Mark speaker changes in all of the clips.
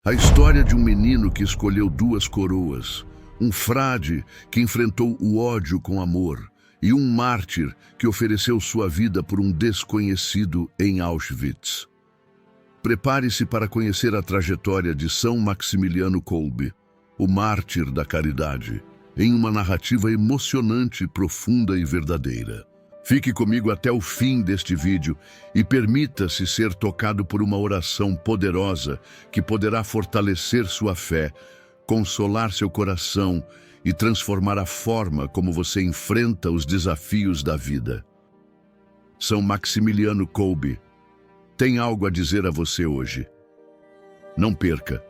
Speaker 1: A história de um menino que escolheu duas coroas, um frade que enfrentou o ódio com amor e um mártir que ofereceu sua vida por um desconhecido em Auschwitz. Prepare-se para conhecer a trajetória de São Maximiliano Kolbe, o mártir da caridade, em uma narrativa emocionante, profunda e verdadeira. Fique comigo até o fim deste vídeo e permita-se ser tocado por uma oração poderosa que poderá fortalecer sua fé, consolar seu coração e transformar a forma como você enfrenta os desafios da vida. São Maximiliano Kolbe tem algo a dizer a você hoje. Não perca.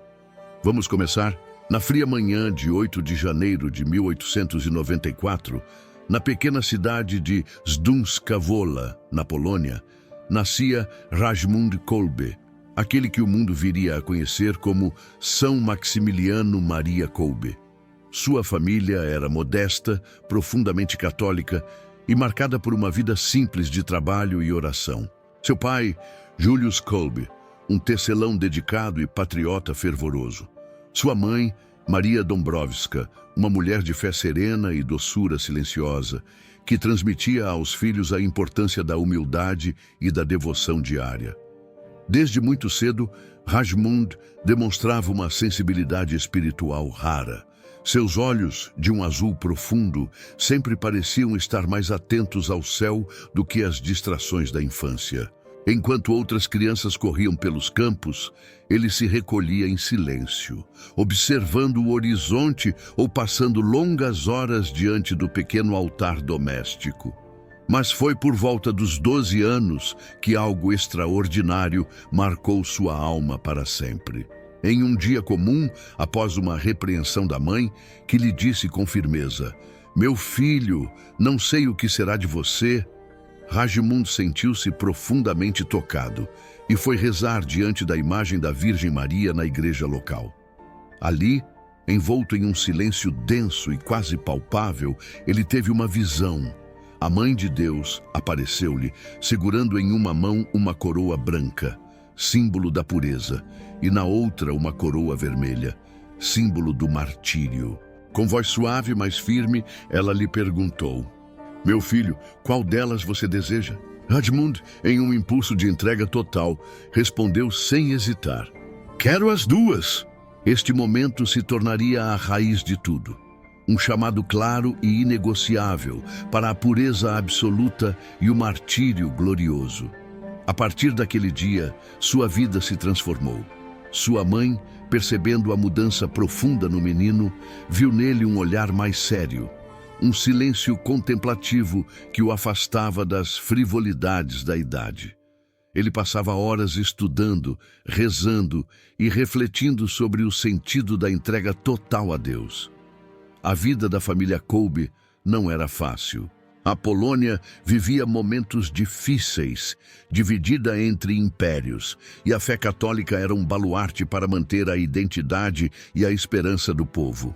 Speaker 1: Vamos começar? Na fria manhã de 8 de janeiro de 1894, na pequena cidade de Zdunska Wola, na Polônia, nascia Rajmund Kolbe, aquele que o mundo viria a conhecer como São Maximiliano Maria Kolbe. Sua família era modesta, profundamente católica e marcada por uma vida simples de trabalho e oração. Seu pai, Julius Kolbe, um tecelão dedicado e patriota fervoroso. Sua mãe, Maria Dąbrowska, uma mulher de fé serena e doçura silenciosa, que transmitia aos filhos a importância da humildade e da devoção diária. Desde muito cedo, Rajmund demonstrava uma sensibilidade espiritual rara. Seus olhos, de um azul profundo, sempre pareciam estar mais atentos ao céu do que às distrações da infância. Enquanto outras crianças corriam pelos campos, ele se recolhia em silêncio, observando o horizonte ou passando longas horas diante do pequeno altar doméstico. Mas foi por volta dos 12 anos que algo extraordinário marcou sua alma para sempre. Em um dia comum, após uma repreensão da mãe, que lhe disse com firmeza: "Meu filho, não sei o que será de você." Rajmund sentiu-se profundamente tocado e foi rezar diante da imagem da Virgem Maria na igreja local. Ali, envolto em um silêncio denso e quase palpável, ele teve uma visão. A Mãe de Deus apareceu-lhe, segurando em uma mão uma coroa branca, símbolo da pureza, e na outra uma coroa vermelha, símbolo do martírio. Com voz suave, mas firme, ela lhe perguntou: "Meu filho, qual delas você deseja?" Rajmund, em um impulso de entrega total, respondeu sem hesitar: "Quero as duas." Este momento se tornaria a raiz de tudo. Um chamado claro e inegociável para a pureza absoluta e o martírio glorioso. A partir daquele dia, sua vida se transformou. Sua mãe, percebendo a mudança profunda no menino, viu nele um olhar mais sério, um silêncio contemplativo que o afastava das frivolidades da idade. Ele passava horas estudando, rezando e refletindo sobre o sentido da entrega total a Deus. A vida da família Kolbe não era fácil. A Polônia vivia momentos difíceis, dividida entre impérios, e a fé católica era um baluarte para manter a identidade e a esperança do povo.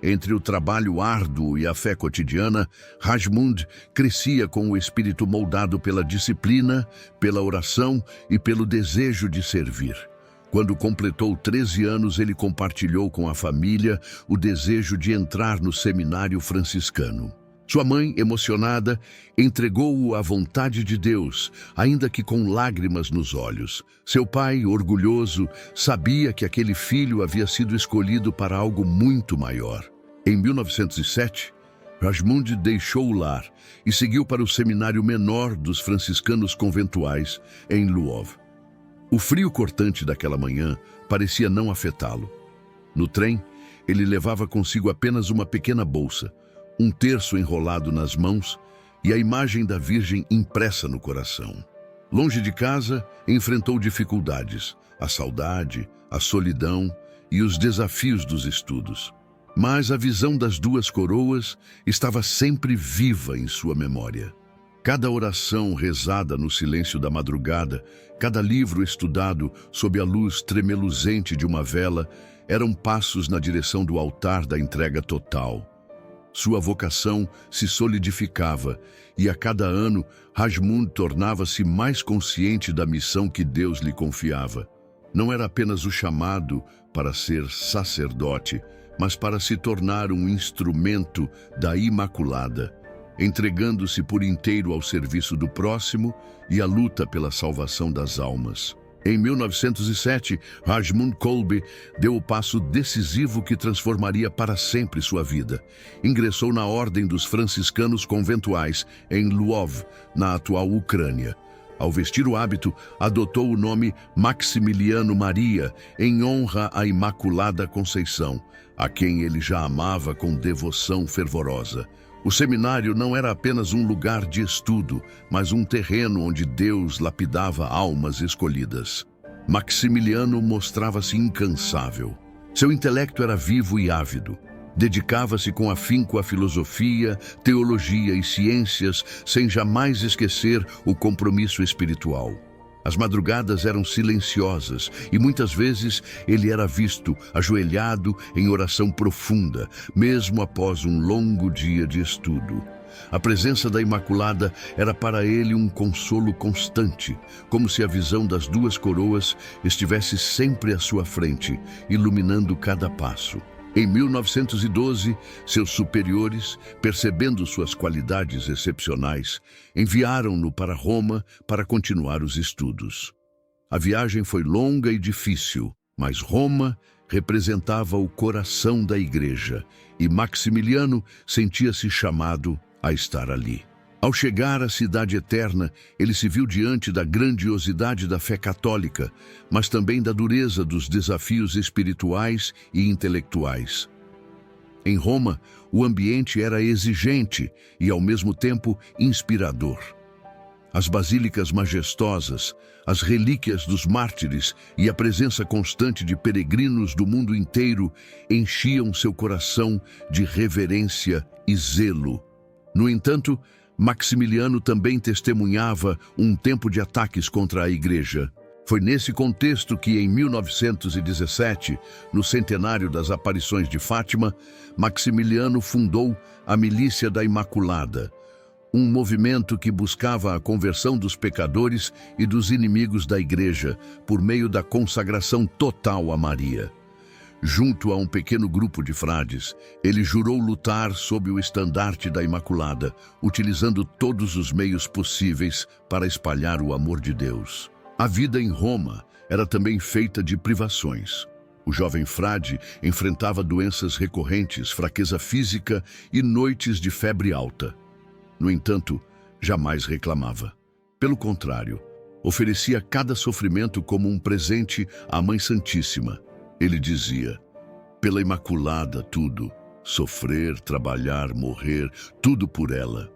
Speaker 1: Entre o trabalho árduo e a fé cotidiana, Rajmund crescia com o espírito moldado pela disciplina, pela oração e pelo desejo de servir. Quando completou 13 anos, ele compartilhou com a família o desejo de entrar no seminário franciscano. Sua mãe, emocionada, entregou-o à vontade de Deus, ainda que com lágrimas nos olhos. Seu pai, orgulhoso, sabia que aquele filho havia sido escolhido para algo muito maior. Em 1907, Rajmund deixou o lar e seguiu para o seminário menor dos franciscanos conventuais, em Lwów. O frio cortante daquela manhã parecia não afetá-lo. No trem, ele levava consigo apenas uma pequena bolsa, um terço enrolado nas mãos e a imagem da Virgem impressa no coração. Longe de casa, enfrentou dificuldades, a saudade, a solidão e os desafios dos estudos. Mas a visão das duas coroas estava sempre viva em sua memória. Cada oração rezada no silêncio da madrugada, cada livro estudado sob a luz tremeluzente de uma vela, eram passos na direção do altar da entrega total. Sua vocação se solidificava e a cada ano Rajmund tornava-se mais consciente da missão que Deus lhe confiava. Não era apenas o chamado para ser sacerdote, mas para se tornar um instrumento da Imaculada, entregando-se por inteiro ao serviço do próximo e à luta pela salvação das almas. Em 1907, Rajmund Kolbe deu o passo decisivo que transformaria para sempre sua vida. Ingressou na Ordem dos Franciscanos Conventuais, em Lwów, na atual Ucrânia. Ao vestir o hábito, adotou o nome Maximiliano Maria, em honra à Imaculada Conceição, a quem ele já amava com devoção fervorosa. O seminário não era apenas um lugar de estudo, mas um terreno onde Deus lapidava almas escolhidas. Maximiliano mostrava-se incansável. Seu intelecto era vivo e ávido. Dedicava-se com afinco à filosofia, teologia e ciências, sem jamais esquecer o compromisso espiritual. As madrugadas eram silenciosas e muitas vezes ele era visto ajoelhado em oração profunda, mesmo após um longo dia de estudo. A presença da Imaculada era para ele um consolo constante, como se a visão das duas coroas estivesse sempre à sua frente, iluminando cada passo. Em 1912, seus superiores, percebendo suas qualidades excepcionais, enviaram-no para Roma para continuar os estudos. A viagem foi longa e difícil, mas Roma representava o coração da Igreja e Maximiliano sentia-se chamado a estar ali. Ao chegar à Cidade Eterna, ele se viu diante da grandiosidade da fé católica, mas também da dureza dos desafios espirituais e intelectuais. Em Roma, o ambiente era exigente e, ao mesmo tempo, inspirador. As basílicas majestosas, as relíquias dos mártires e a presença constante de peregrinos do mundo inteiro enchiam seu coração de reverência e zelo. No entanto, Maximiliano também testemunhava um tempo de ataques contra a Igreja. Foi nesse contexto que, em 1917, no centenário das aparições de Fátima, Maximiliano fundou a Milícia da Imaculada, um movimento que buscava a conversão dos pecadores e dos inimigos da Igreja por meio da consagração total a Maria. Junto a um pequeno grupo de frades, ele jurou lutar sob o estandarte da Imaculada, utilizando todos os meios possíveis para espalhar o amor de Deus. A vida em Roma era também feita de privações. O jovem frade enfrentava doenças recorrentes, fraqueza física e noites de febre alta. No entanto, jamais reclamava. Pelo contrário, oferecia cada sofrimento como um presente à Mãe Santíssima. Ele dizia: pela Imaculada tudo, sofrer, trabalhar, morrer, tudo por ela.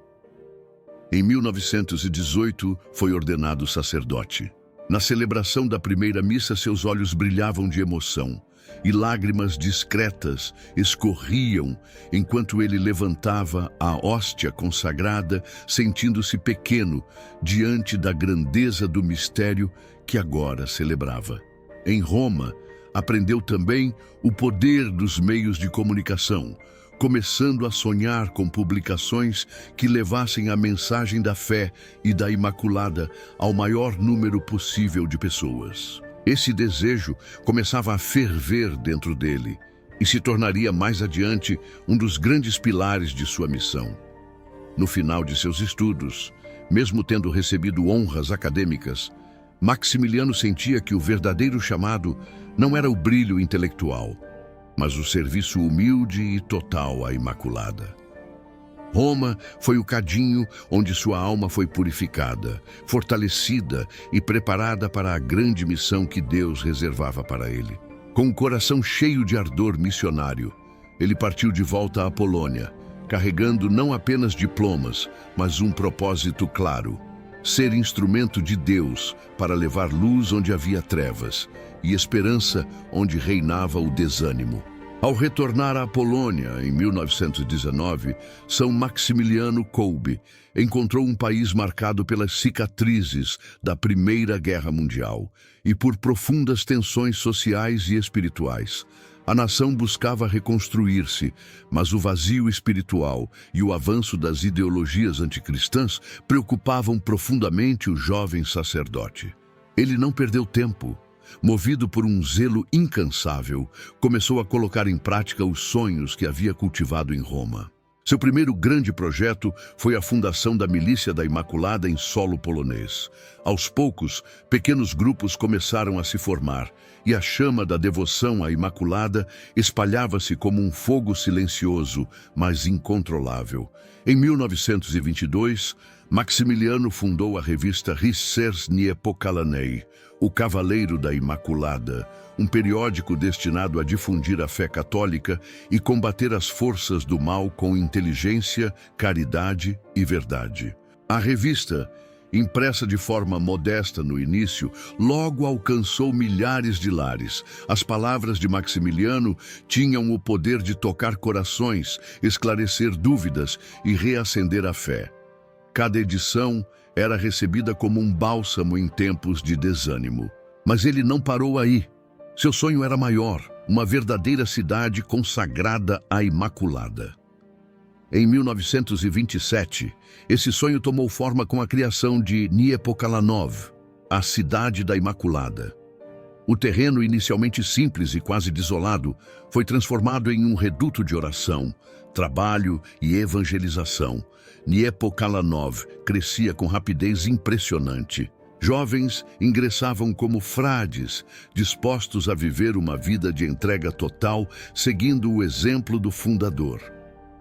Speaker 1: Em 1918, foi ordenado sacerdote. Na celebração da primeira missa, seus olhos brilhavam de emoção e lágrimas discretas escorriam enquanto ele levantava a hóstia consagrada, sentindo-se pequeno diante da grandeza do mistério que agora celebrava. Em Roma, aprendeu também o poder dos meios de comunicação, começando a sonhar com publicações que levassem a mensagem da fé e da Imaculada ao maior número possível de pessoas. Esse desejo começava a ferver dentro dele e se tornaria mais adiante um dos grandes pilares de sua missão. No final de seus estudos, mesmo tendo recebido honras acadêmicas, Maximiliano sentia que o verdadeiro chamado não era o brilho intelectual, mas o serviço humilde e total à Imaculada. Roma foi o cadinho onde sua alma foi purificada, fortalecida e preparada para a grande missão que Deus reservava para ele. Com o coração cheio de ardor missionário, ele partiu de volta à Polônia, carregando não apenas diplomas, mas um propósito claro: ser instrumento de Deus para levar luz onde havia trevas e esperança onde reinava o desânimo. Ao retornar à Polônia, em 1919, São Maximiliano Kolbe encontrou um país marcado pelas cicatrizes da Primeira Guerra Mundial e por profundas tensões sociais e espirituais. A nação buscava reconstruir-se, mas o vazio espiritual e o avanço das ideologias anticristãs preocupavam profundamente o jovem sacerdote. Ele não perdeu tempo. movido por um zelo incansável, começou a colocar em prática os sonhos que havia cultivado em Roma. Seu primeiro grande projeto foi a fundação da Milícia da Imaculada em solo polonês. Aos poucos, pequenos grupos começaram a se formar, e a chama da devoção à Imaculada espalhava-se como um fogo silencioso, mas incontrolável. Em 1922, Maximiliano fundou a revista Rycerz Niepokalanei, o Cavaleiro da Imaculada, um periódico destinado a difundir a fé católica e combater as forças do mal com inteligência, caridade e verdade. A revista, impressa de forma modesta no início, logo alcançou milhares de lares. As palavras de Maximiliano tinham o poder de tocar corações, esclarecer dúvidas e reacender a fé. Cada edição era recebida como um bálsamo em tempos de desânimo. Mas ele não parou aí. Seu sonho era maior, uma verdadeira cidade consagrada à Imaculada. Em 1927, esse sonho tomou forma com a criação de Niepokalanów, a Cidade da Imaculada. O terreno, inicialmente simples e quase desolado, foi transformado em um reduto de oração, trabalho e evangelização. Niepokalanów crescia com rapidez impressionante. Jovens ingressavam como frades, dispostos a viver uma vida de entrega total, seguindo o exemplo do fundador.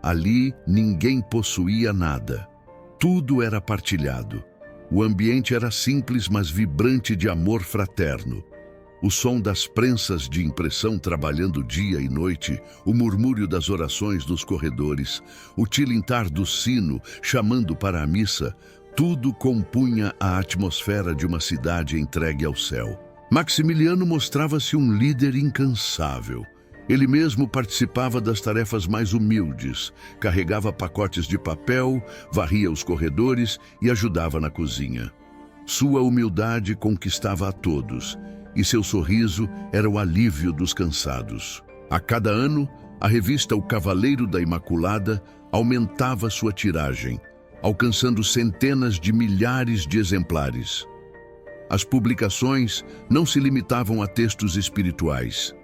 Speaker 1: Ali, ninguém possuía nada. Tudo era partilhado. O ambiente era simples, mas vibrante de amor fraterno. O som das prensas de impressão trabalhando dia e noite, o murmúrio das orações nos corredores, o tilintar do sino chamando para a missa, tudo compunha a atmosfera de uma cidade entregue ao céu. Maximiliano mostrava-se um líder incansável. Ele mesmo participava das tarefas mais humildes, carregava pacotes de papel, varria os corredores e ajudava na cozinha. Sua humildade conquistava a todos, e seu sorriso era o alívio dos cansados. A cada ano, a revista O Cavaleiro da Imaculada aumentava sua tiragem, alcançando centenas de milhares de exemplares. As publicações não se limitavam a textos espirituais.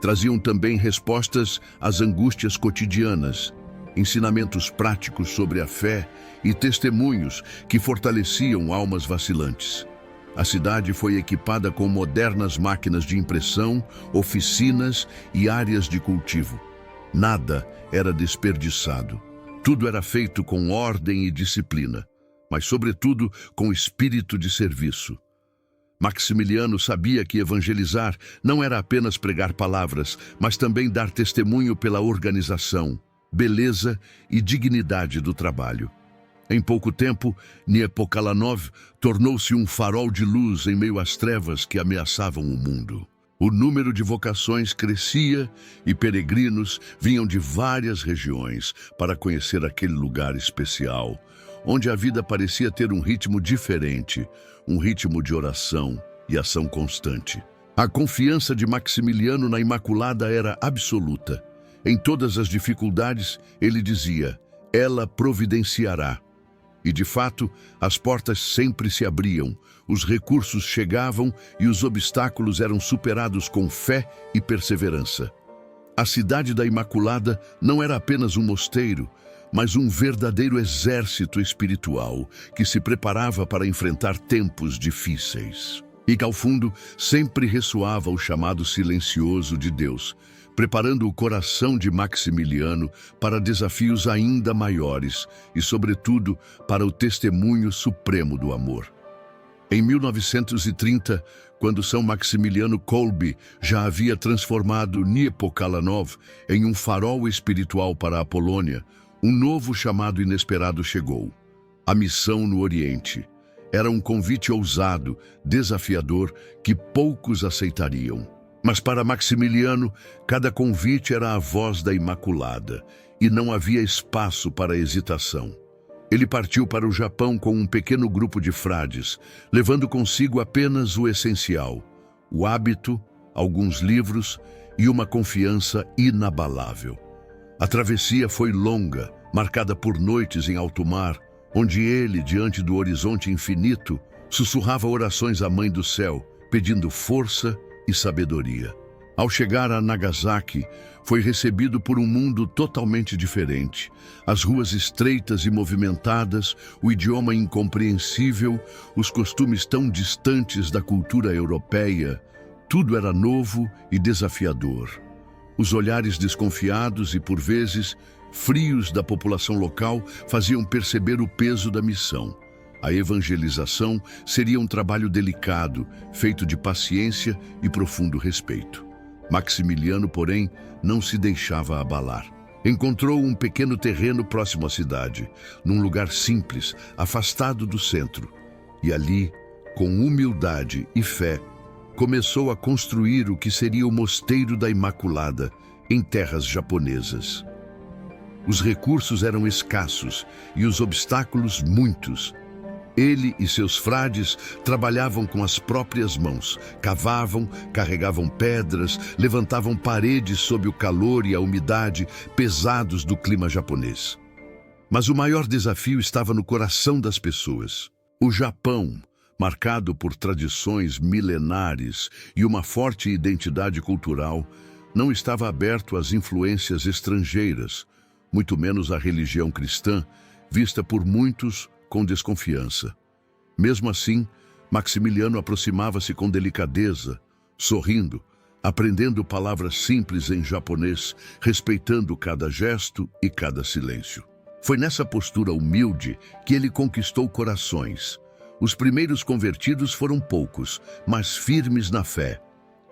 Speaker 1: Traziam também respostas às angústias cotidianas, ensinamentos práticos sobre a fé e testemunhos que fortaleciam almas vacilantes. A cidade foi equipada com modernas máquinas de impressão, oficinas e áreas de cultivo. Nada era desperdiçado. Tudo era feito com ordem e disciplina, mas, sobretudo, com espírito de serviço. Maximiliano sabia que evangelizar não era apenas pregar palavras, mas também dar testemunho pela organização, beleza e dignidade do trabalho. Em pouco tempo, Niepokalanów tornou-se um farol de luz em meio às trevas que ameaçavam o mundo. O número de vocações crescia e peregrinos vinham de várias regiões para conhecer aquele lugar especial, onde a vida parecia ter um ritmo diferente, um ritmo de oração e ação constante. A confiança de Maximiliano na Imaculada era absoluta. Em todas as dificuldades, ele dizia: "Ela providenciará." E, de fato, as portas sempre se abriam, os recursos chegavam e os obstáculos eram superados com fé e perseverança. A Cidade da Imaculada não era apenas um mosteiro, mas um verdadeiro exército espiritual que se preparava para enfrentar tempos difíceis. E que, ao fundo, sempre ressoava o chamado silencioso de Deus, preparando o coração de Maximiliano para desafios ainda maiores e, sobretudo, para o testemunho supremo do amor. Em 1930, quando São Maximiliano Kolbe já havia transformado Niepokalanów em um farol espiritual para a Polônia, um novo chamado inesperado chegou: a missão no Oriente. Era um convite ousado, desafiador, que poucos aceitariam. Mas para Maximiliano, cada convite era a voz da Imaculada, e não havia espaço para hesitação. Ele partiu para o Japão com um pequeno grupo de frades, levando consigo apenas o essencial: o hábito, alguns livros e uma confiança inabalável. A travessia foi longa, marcada por noites em alto mar, onde ele, diante do horizonte infinito, sussurrava orações à Mãe do Céu, pedindo força, e sabedoria. Ao chegar a Nagasaki, foi recebido por um mundo totalmente diferente. As ruas estreitas e movimentadas, o idioma incompreensível, os costumes tão distantes da cultura europeia, tudo era novo e desafiador. Os olhares desconfiados e, por vezes, frios da população local faziam perceber o peso da missão. A evangelização seria um trabalho delicado, feito de paciência e profundo respeito. Maximiliano, porém, não se deixava abalar. Encontrou um pequeno terreno próximo à cidade, num lugar simples, afastado do centro. E ali, com humildade e fé, começou a construir o que seria o Mosteiro da Imaculada, em terras japonesas. Os recursos eram escassos e os obstáculos muitos. Ele e seus frades trabalhavam com as próprias mãos, cavavam, carregavam pedras, levantavam paredes sob o calor e a umidade pesados do clima japonês. Mas o maior desafio estava no coração das pessoas. O Japão, marcado por tradições milenares e uma forte identidade cultural, não estava aberto às influências estrangeiras, muito menos à religião cristã, vista por muitos com desconfiança. Mesmo assim, Maximiliano aproximava-se com delicadeza, sorrindo, aprendendo palavras simples em japonês, respeitando cada gesto e cada silêncio. Foi nessa postura humilde que ele conquistou corações. Os primeiros convertidos foram poucos, mas firmes na fé.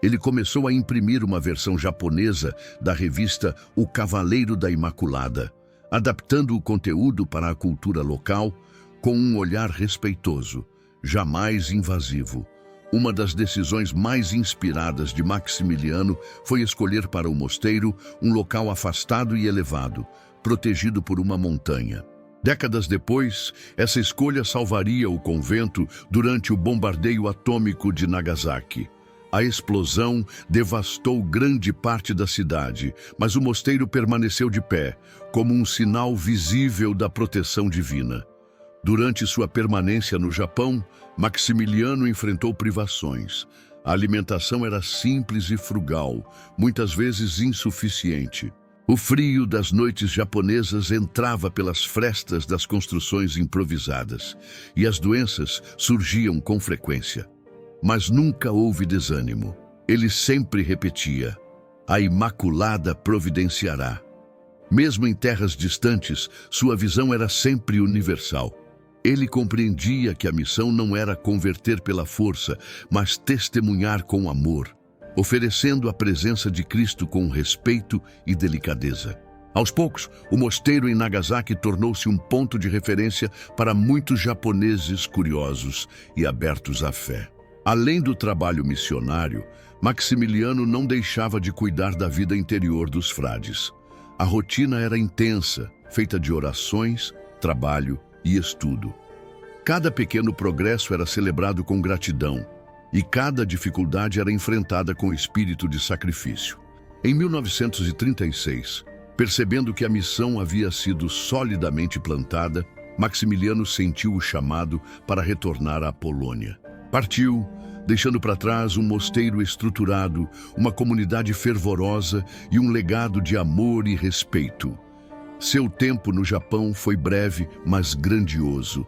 Speaker 1: Ele começou a imprimir uma versão japonesa da revista O Cavaleiro da Imaculada, adaptando o conteúdo para a cultura local, com um olhar respeitoso, jamais invasivo. Uma das decisões mais inspiradas de Maximiliano foi escolher para o mosteiro um local afastado e elevado, protegido por uma montanha. Décadas depois, essa escolha salvaria o convento durante o bombardeio atômico de Nagasaki. A explosão devastou grande parte da cidade, mas o mosteiro permaneceu de pé, como um sinal visível da proteção divina. Durante sua permanência no Japão, Maximiliano enfrentou privações. A alimentação era simples e frugal, muitas vezes insuficiente. O frio das noites japonesas entrava pelas frestas das construções improvisadas, e as doenças surgiam com frequência. Mas nunca houve desânimo. Ele sempre repetia: "A Imaculada providenciará." Mesmo em terras distantes, sua visão era sempre universal. Ele compreendia que a missão não era converter pela força, mas testemunhar com amor, oferecendo a presença de Cristo com respeito e delicadeza. Aos poucos, o mosteiro em Nagasaki tornou-se um ponto de referência para muitos japoneses curiosos e abertos à fé. Além do trabalho missionário, Maximiliano não deixava de cuidar da vida interior dos frades. A rotina era intensa, feita de orações, trabalho e estudo. Cada pequeno progresso era celebrado com gratidão, e cada dificuldade era enfrentada com espírito de sacrifício. Em 1936, percebendo que a missão havia sido solidamente plantada, Maximiliano sentiu o chamado para retornar à Polônia. Partiu, deixando para trás um mosteiro estruturado, uma comunidade fervorosa e um legado de amor e respeito. Seu tempo no Japão foi breve, mas grandioso.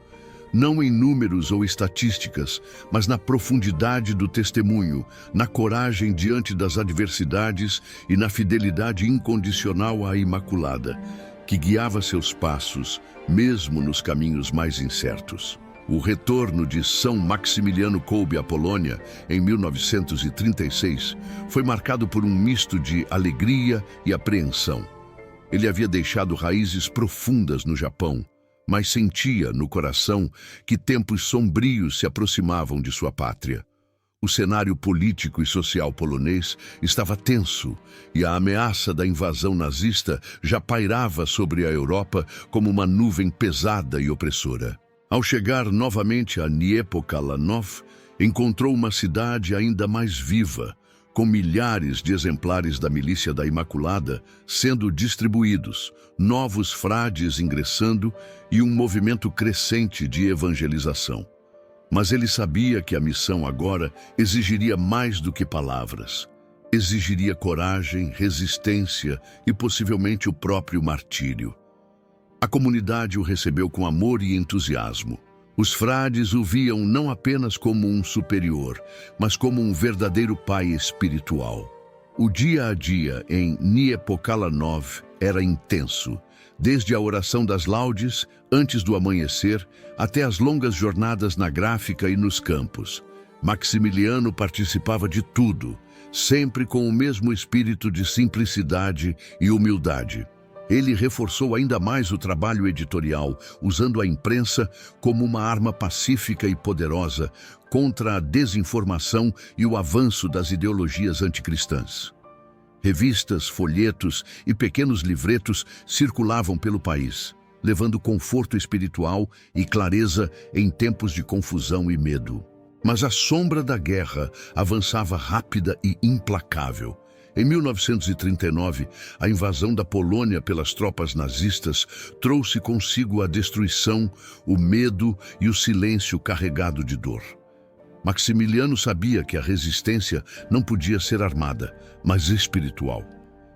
Speaker 1: Não em números ou estatísticas, mas na profundidade do testemunho, na coragem diante das adversidades e na fidelidade incondicional à Imaculada, que guiava seus passos, mesmo nos caminhos mais incertos. O retorno de São Maximiliano Kolbe à Polônia, em 1936, foi marcado por um misto de alegria e apreensão. Ele havia deixado raízes profundas no Japão, mas sentia no coração que tempos sombrios se aproximavam de sua pátria. O cenário político e social polonês estava tenso e a ameaça da invasão nazista já pairava sobre a Europa como uma nuvem pesada e opressora. Ao chegar novamente a Niepokalanów, encontrou uma cidade ainda mais viva, com milhares de exemplares da Milícia da Imaculada sendo distribuídos, novos frades ingressando e um movimento crescente de evangelização. Mas ele sabia que a missão agora exigiria mais do que palavras. Exigiria coragem, resistência e possivelmente o próprio martírio. A comunidade o recebeu com amor e entusiasmo. Os frades o viam não apenas como um superior, mas como um verdadeiro pai espiritual. O dia a dia em Niepokalanów era intenso, desde a oração das laudes, antes do amanhecer, até as longas jornadas na gráfica e nos campos. Maximiliano participava de tudo, sempre com o mesmo espírito de simplicidade e humildade. Ele reforçou ainda mais o trabalho editorial, usando a imprensa como uma arma pacífica e poderosa contra a desinformação e o avanço das ideologias anticristãs. Revistas, folhetos e pequenos livretos circulavam pelo país, levando conforto espiritual e clareza em tempos de confusão e medo. Mas a sombra da guerra avançava rápida e implacável. Em 1939, a invasão da Polônia pelas tropas nazistas trouxe consigo a destruição, o medo e o silêncio carregado de dor. Maximiliano sabia que a resistência não podia ser armada, mas espiritual.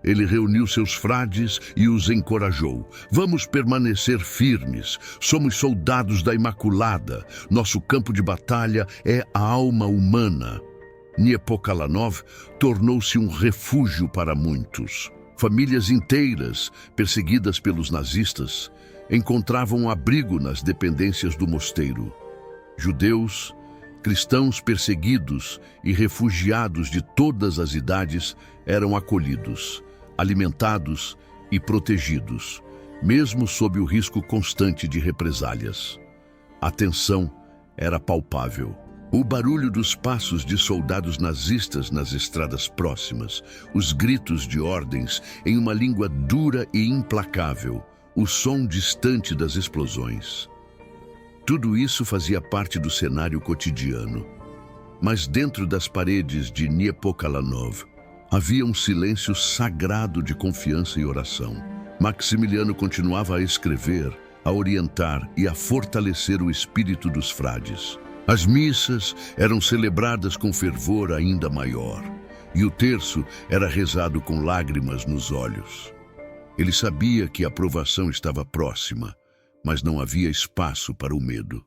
Speaker 1: Ele reuniu seus frades e os encorajou. Vamos permanecer firmes. Somos soldados da Imaculada. Nosso campo de batalha é a alma humana. Niepokalanów tornou-se um refúgio para muitos. Famílias inteiras, perseguidas pelos nazistas, encontravam abrigo nas dependências do mosteiro. Judeus, cristãos perseguidos e refugiados de todas as idades eram acolhidos, alimentados e protegidos, mesmo sob o risco constante de represálias. A tensão era palpável. O barulho dos passos de soldados nazistas nas estradas próximas, os gritos de ordens em uma língua dura e implacável, o som distante das explosões. Tudo isso fazia parte do cenário cotidiano. Mas dentro das paredes de Niepokalanów havia um silêncio sagrado de confiança e oração. Maximiliano continuava a escrever, a orientar e a fortalecer o espírito dos frades. As missas eram celebradas com fervor ainda maior, e o terço era rezado com lágrimas nos olhos. Ele sabia que a aprovação estava próxima, mas não havia espaço para o medo.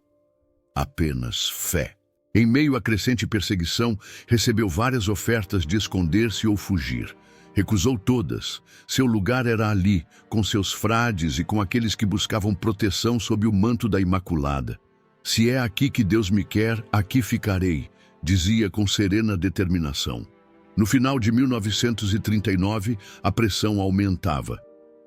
Speaker 1: Apenas fé. Em meio à crescente perseguição, recebeu várias ofertas de esconder-se ou fugir. Recusou todas. Seu lugar era ali, com seus frades e com aqueles que buscavam proteção sob o manto da Imaculada. Se é aqui que Deus me quer, aqui ficarei, dizia com serena determinação. No final de 1939, a pressão aumentava.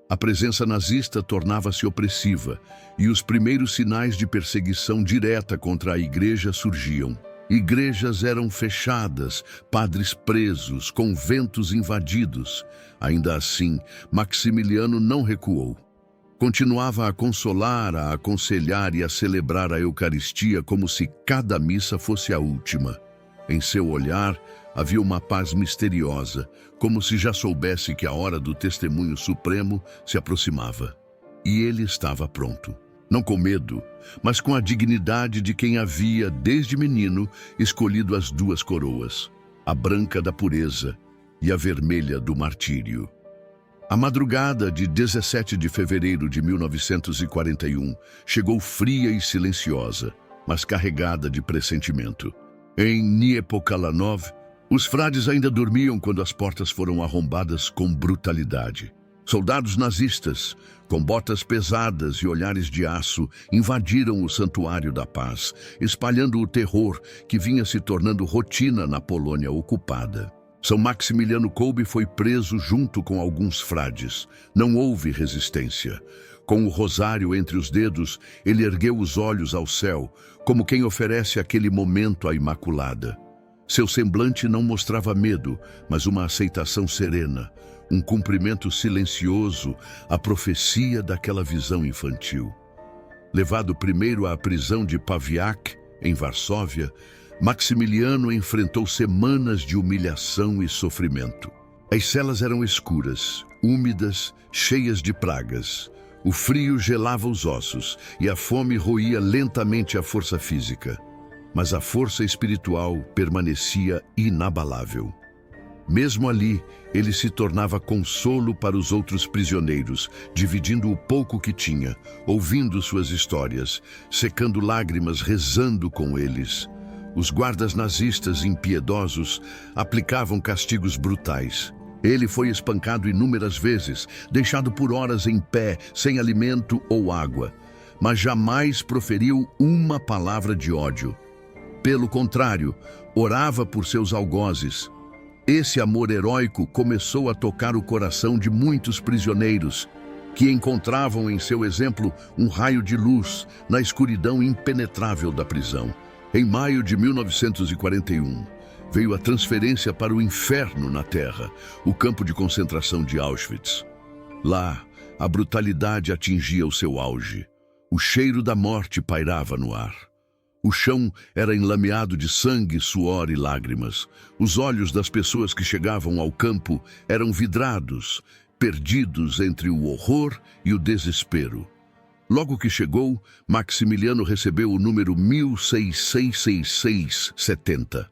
Speaker 1: A presença nazista tornava-se opressiva e os primeiros sinais de perseguição direta contra a igreja surgiam. Igrejas eram fechadas, padres presos, conventos invadidos. Ainda assim, Maximiliano não recuou. Continuava a consolar, a aconselhar e a celebrar a Eucaristia como se cada missa fosse a última. Em seu olhar havia uma paz misteriosa, como se já soubesse que a hora do testemunho supremo se aproximava. E ele estava pronto. Não com medo, mas com a dignidade de quem havia, desde menino, escolhido as duas coroas, a branca da pureza e a vermelha do martírio. A madrugada de 17 de fevereiro de 1941 chegou fria e silenciosa, mas carregada de pressentimento. Em Niepokalanów, os frades ainda dormiam quando as portas foram arrombadas com brutalidade. Soldados nazistas, com botas pesadas e olhares de aço, invadiram o Santuário da Paz, espalhando o terror que vinha se tornando rotina na Polônia ocupada. São Maximiliano Kolbe foi preso junto com alguns frades. Não houve resistência. Com o rosário entre os dedos, ele ergueu os olhos ao céu, como quem oferece aquele momento à Imaculada. Seu semblante não mostrava medo, mas uma aceitação serena, um cumprimento silencioso, a profecia daquela visão infantil. Levado primeiro à prisão de Pawiak, em Varsóvia, Maximiliano enfrentou semanas de humilhação e sofrimento. As celas eram escuras, úmidas, cheias de pragas. O frio gelava os ossos e a fome roía lentamente a força física. mas a força espiritual permanecia inabalável. Mesmo ali, ele se tornava consolo para os outros prisioneiros, dividindo o pouco que tinha, ouvindo suas histórias, secando lágrimas, rezando com eles. Os guardas nazistas impiedosos aplicavam castigos brutais. Ele foi espancado inúmeras vezes, deixado por horas em pé, sem alimento ou água, mas jamais proferiu uma palavra de ódio. Pelo contrário, orava por seus algozes. Esse amor heróico começou a tocar o coração de muitos prisioneiros, que encontravam em seu exemplo um raio de luz na escuridão impenetrável da prisão. Em maio de 1941, veio a transferência para o inferno na Terra, o campo de concentração de Auschwitz. Lá, a brutalidade atingia o seu auge. O cheiro da morte pairava no ar. O chão era enlameado de sangue, suor e lágrimas. Os olhos das pessoas que chegavam ao campo eram vidrados, perdidos entre o horror e o desespero. Logo que chegou, Maximiliano recebeu o número 166670,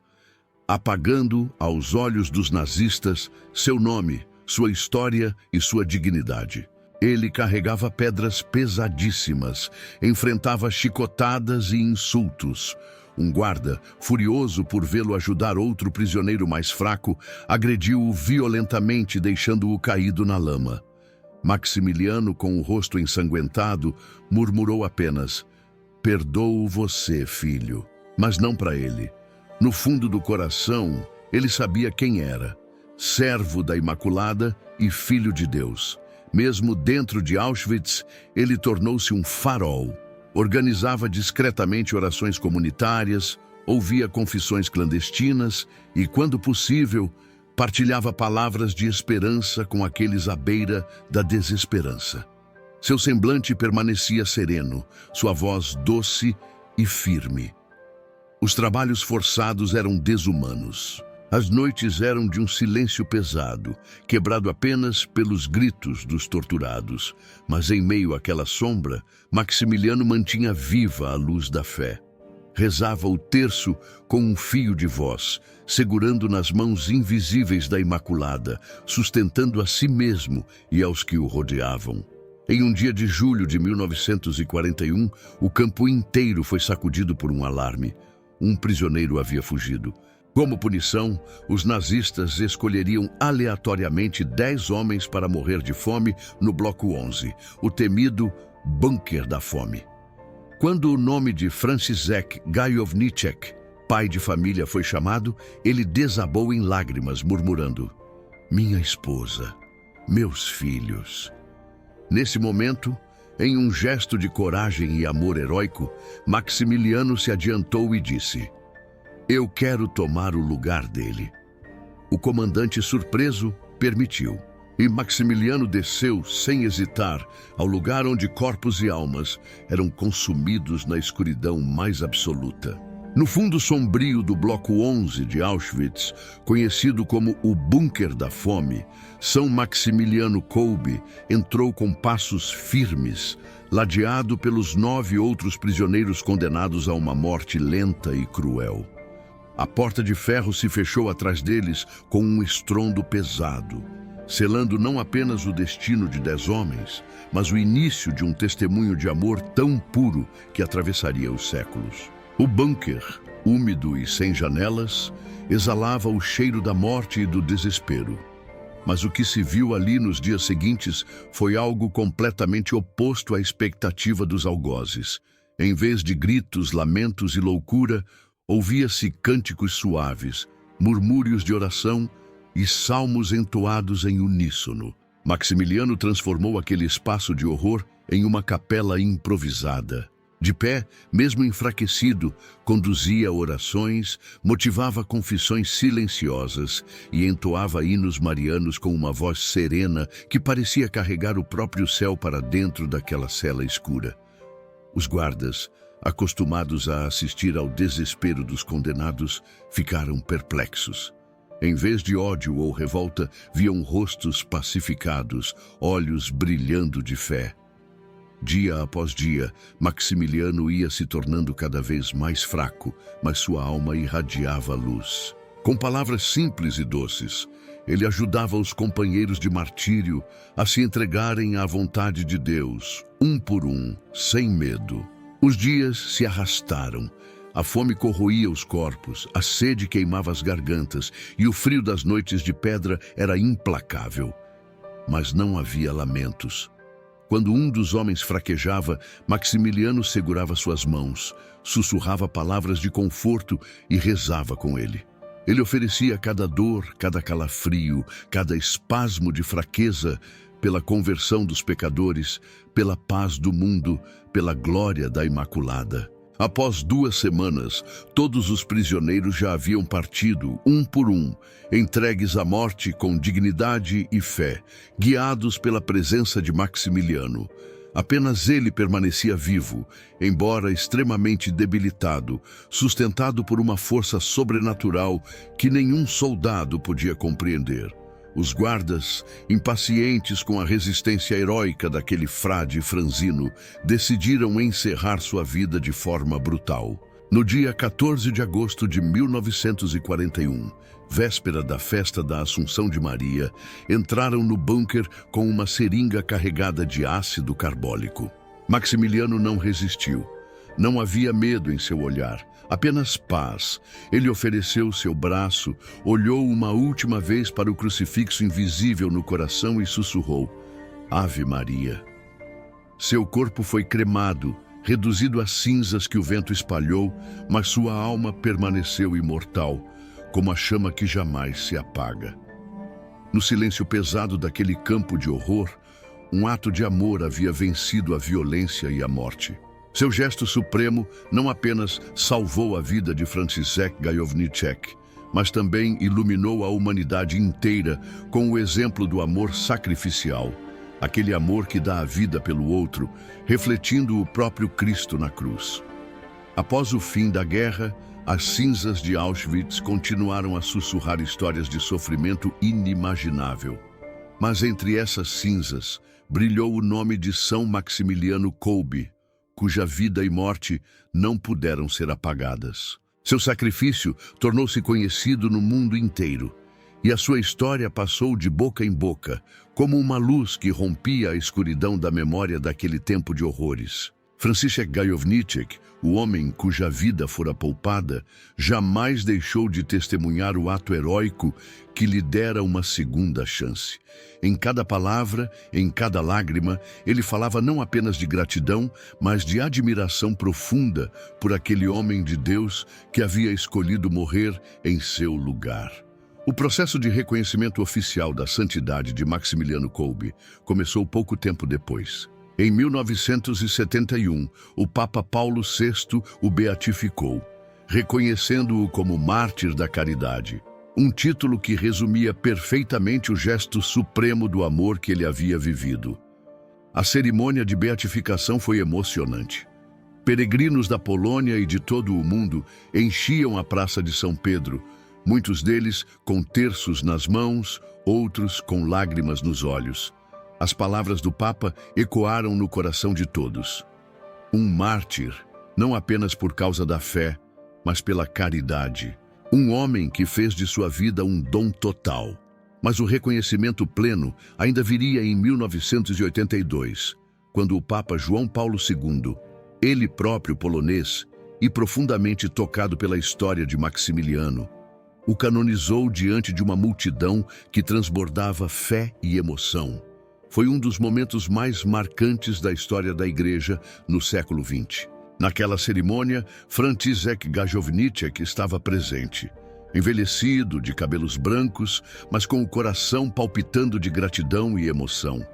Speaker 1: apagando, aos olhos dos nazistas, seu nome, sua história e sua dignidade. Ele carregava pedras pesadíssimas, enfrentava chicotadas e insultos. Um guarda, furioso por vê-lo ajudar outro prisioneiro mais fraco, agrediu-o violentamente, deixando-o caído na lama. Maximiliano, com o rosto ensanguentado, murmurou apenas: "Perdoo você, filho", mas não para ele. No fundo do coração, ele sabia quem era: servo da Imaculada e filho de Deus. Mesmo dentro de Auschwitz, ele tornou-se um farol. Organizava discretamente orações comunitárias, ouvia confissões clandestinas e, quando possível, partilhava palavras de esperança com aqueles à beira da desesperança. Seu semblante permanecia sereno, sua voz doce e firme. Os trabalhos forçados eram desumanos. As noites eram de um silêncio pesado, quebrado apenas pelos gritos dos torturados. Mas em meio àquela sombra, Maximiliano mantinha viva a luz da fé. Rezava o terço com um fio de voz, segurando nas mãos invisíveis da Imaculada, sustentando a si mesmo e aos que o rodeavam. Em um dia de julho de 1941, o campo inteiro foi sacudido por um alarme. Um prisioneiro havia fugido. Como punição, os nazistas escolheriam aleatoriamente 10 homens para morrer de fome no Bloco 11, o temido Bunker da Fome. Quando o nome de Franciszek Gajowniczek, pai de família, foi chamado, ele desabou em lágrimas, murmurando: "Minha esposa, meus filhos." Nesse momento, em um gesto de coragem e amor heróico, Maximiliano se adiantou e disse: "Eu quero tomar o lugar dele." O comandante, surpreso, permitiu. E Maximiliano desceu, sem hesitar, ao lugar onde corpos e almas eram consumidos na escuridão mais absoluta. No fundo sombrio do Bloco 11 de Auschwitz, conhecido como o Bunker da Fome, São Maximiliano Kolbe entrou com passos firmes, ladeado pelos 9 outros prisioneiros condenados a uma morte lenta e cruel. A porta de ferro se fechou atrás deles com um estrondo pesado, selando não apenas o destino de 10 homens, mas o início de um testemunho de amor tão puro que atravessaria os séculos. O bunker, úmido e sem janelas, exalava o cheiro da morte e do desespero. Mas o que se viu ali nos dias seguintes foi algo completamente oposto à expectativa dos algozes. Em vez de gritos, lamentos e loucura, ouvia-se cânticos suaves, murmúrios de oração e salmos entoados em uníssono. Maximiliano transformou aquele espaço de horror em uma capela improvisada. De pé, mesmo enfraquecido, conduzia orações, motivava confissões silenciosas e entoava hinos marianos com uma voz serena que parecia carregar o próprio céu para dentro daquela cela escura. Os guardas, acostumados a assistir ao desespero dos condenados, ficaram perplexos. Em vez de ódio ou revolta, viam rostos pacificados, olhos brilhando de fé. Dia após dia, Maximiliano ia se tornando cada vez mais fraco, mas sua alma irradiava luz. Com palavras simples e doces, ele ajudava os companheiros de martírio a se entregarem à vontade de Deus, um por um, sem medo. Os dias se arrastaram. A fome corroía os corpos, a sede queimava as gargantas e o frio das noites de pedra era implacável. Mas não havia lamentos. Quando um dos homens fraquejava, Maximiliano segurava suas mãos, sussurrava palavras de conforto e rezava com ele. Ele oferecia cada dor, cada calafrio, cada espasmo de fraqueza pela conversão dos pecadores, pela paz do mundo, pela glória da Imaculada. Após 2 semanas, todos os prisioneiros já haviam partido, um por um, entregues à morte com dignidade e fé, guiados pela presença de Maximiliano. Apenas ele permanecia vivo, embora extremamente debilitado, sustentado por uma força sobrenatural que nenhum soldado podia compreender. Os guardas, impacientes com a resistência heróica daquele frade franzino, decidiram encerrar sua vida de forma brutal. No dia 14 de agosto de 1941, véspera da festa da Assunção de Maria, entraram no bunker com uma seringa carregada de ácido carbólico. Maximiliano não resistiu. Não havia medo em seu olhar, apenas paz. Ele ofereceu seu braço, olhou uma última vez para o crucifixo invisível no coração e sussurrou: Ave Maria. Seu corpo foi cremado, reduzido a cinzas que o vento espalhou, mas sua alma permaneceu imortal, como a chama que jamais se apaga. No silêncio pesado daquele campo de horror, um ato de amor havia vencido a violência e a morte. Seu gesto supremo não apenas salvou a vida de Franciszek Gajowniczek, mas também iluminou a humanidade inteira com o exemplo do amor sacrificial, aquele amor que dá a vida pelo outro, refletindo o próprio Cristo na cruz. Após o fim da guerra, as cinzas de Auschwitz continuaram a sussurrar histórias de sofrimento inimaginável. Mas entre essas cinzas, brilhou o nome de São Maximiliano Kolbe, cuja vida e morte não puderam ser apagadas. Seu sacrifício tornou-se conhecido no mundo inteiro, e a sua história passou de boca em boca, como uma luz que rompia a escuridão da memória daquele tempo de horrores. Franciszek Gajowniczek, o homem cuja vida fora poupada, jamais deixou de testemunhar o ato heróico que lhe dera uma segunda chance. Em cada palavra, em cada lágrima, ele falava não apenas de gratidão, mas de admiração profunda por aquele homem de Deus que havia escolhido morrer em seu lugar. O processo de reconhecimento oficial da santidade de Maximiliano Kolbe começou pouco tempo depois. Em 1971, o Papa Paulo VI o beatificou, reconhecendo-o como mártir da caridade, um título que resumia perfeitamente o gesto supremo do amor que ele havia vivido. A cerimônia de beatificação foi emocionante. Peregrinos da Polônia e de todo o mundo enchiam a Praça de São Pedro, muitos deles com terços nas mãos, outros com lágrimas nos olhos. As palavras do Papa ecoaram no coração de todos. Um mártir, não apenas por causa da fé, mas pela caridade. Um homem que fez de sua vida um dom total. Mas o reconhecimento pleno ainda viria em 1982, quando o Papa João Paulo II, ele próprio polonês e profundamente tocado pela história de Maximiliano, o canonizou diante de uma multidão que transbordava fé e emoção. Foi um dos momentos mais marcantes da história da Igreja no século XX. Naquela cerimônia, Franciszek Gajowniczek estava presente. Envelhecido, de cabelos brancos, mas com o coração palpitando de gratidão e emoção.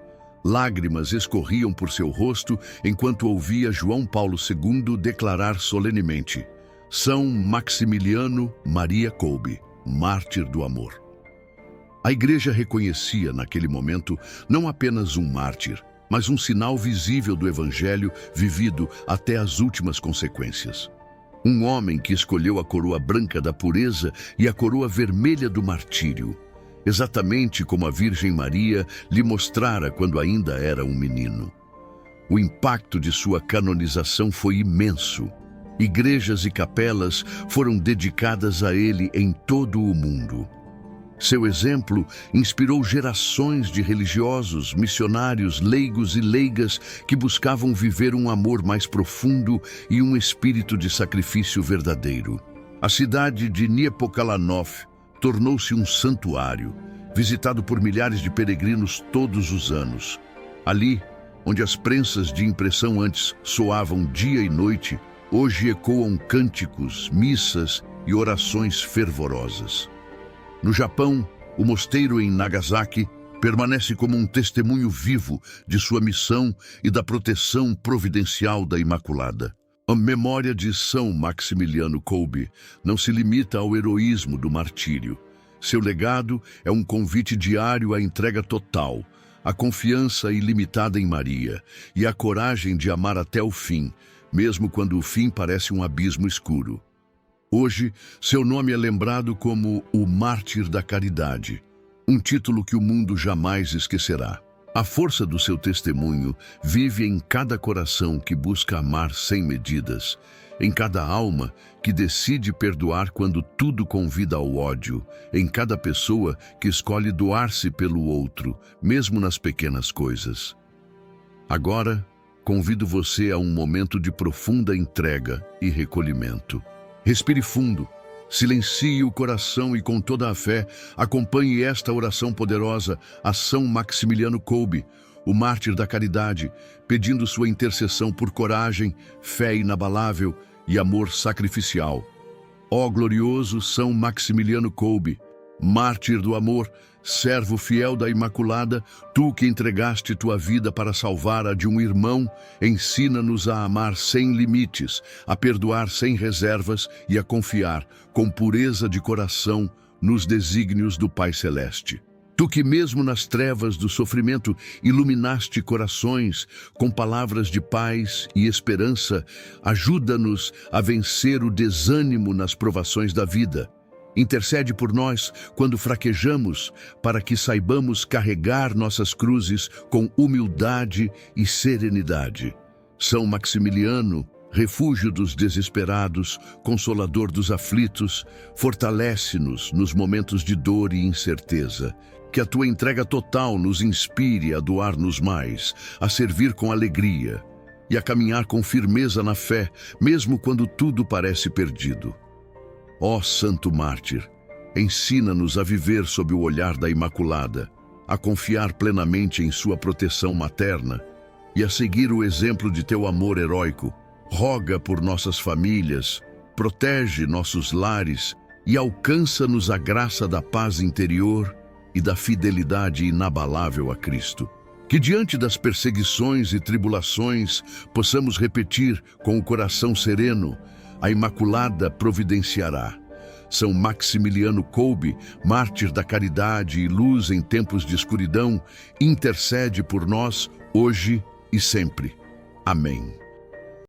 Speaker 1: Lágrimas escorriam por seu rosto enquanto ouvia João Paulo II declarar solenemente: São Maximiliano Maria Kolbe, mártir do amor. A Igreja reconhecia, naquele momento, não apenas um mártir, mas um sinal visível do Evangelho vivido até as últimas consequências. Um homem que escolheu a coroa branca da pureza e a coroa vermelha do martírio, exatamente como a Virgem Maria lhe mostrara quando ainda era um menino. O impacto de sua canonização foi imenso. Igrejas e capelas foram dedicadas a ele em todo o mundo. Seu exemplo inspirou gerações de religiosos, missionários, leigos e leigas que buscavam viver um amor mais profundo e um espírito de sacrifício verdadeiro. A cidade de Niepokalanów tornou-se um santuário, visitado por milhares de peregrinos todos os anos. Ali, onde as prensas de impressão antes soavam dia e noite, hoje ecoam cânticos, missas e orações fervorosas. No Japão, o mosteiro em Nagasaki permanece como um testemunho vivo de sua missão e da proteção providencial da Imaculada. A memória de São Maximiliano Kolbe não se limita ao heroísmo do martírio. Seu legado é um convite diário à entrega total, à confiança ilimitada em Maria e à coragem de amar até o fim, mesmo quando o fim parece um abismo escuro. Hoje, seu nome é lembrado como o Mártir da Caridade, um título que o mundo jamais esquecerá. A força do seu testemunho vive em cada coração que busca amar sem medidas, em cada alma que decide perdoar quando tudo convida ao ódio, em cada pessoa que escolhe doar-se pelo outro, mesmo nas pequenas coisas. Agora, convido você a um momento de profunda entrega e recolhimento. Respire fundo, silencie o coração e com toda a fé acompanhe esta oração poderosa a São Maximiliano Kolbe, o mártir da caridade, pedindo sua intercessão por coragem, fé inabalável e amor sacrificial. Ó glorioso São Maximiliano Kolbe, mártir do amor, servo fiel da Imaculada, tu que entregaste tua vida para salvar a de um irmão, ensina-nos a amar sem limites, a perdoar sem reservas e a confiar, com pureza de coração, nos desígnios do Pai Celeste. Tu que mesmo nas trevas do sofrimento iluminaste corações com palavras de paz e esperança, ajuda-nos a vencer o desânimo nas provações da vida. Intercede por nós quando fraquejamos, para que saibamos carregar nossas cruzes com humildade e serenidade. São Maximiliano, refúgio dos desesperados, consolador dos aflitos, fortalece-nos nos momentos de dor e incerteza. Que a tua entrega total nos inspire a doar-nos mais, a servir com alegria e a caminhar com firmeza na fé, mesmo quando tudo parece perdido. Ó Santo Mártir, ensina-nos a viver sob o olhar da Imaculada, a confiar plenamente em sua proteção materna e a seguir o exemplo de teu amor heróico. Roga por nossas famílias, protege nossos lares e alcança-nos a graça da paz interior e da fidelidade inabalável a Cristo. Que diante das perseguições e tribulações possamos repetir com o coração sereno: a Imaculada providenciará. São Maximiliano Kolbe, mártir da caridade e luz em tempos de escuridão, intercede por nós hoje e sempre. Amém.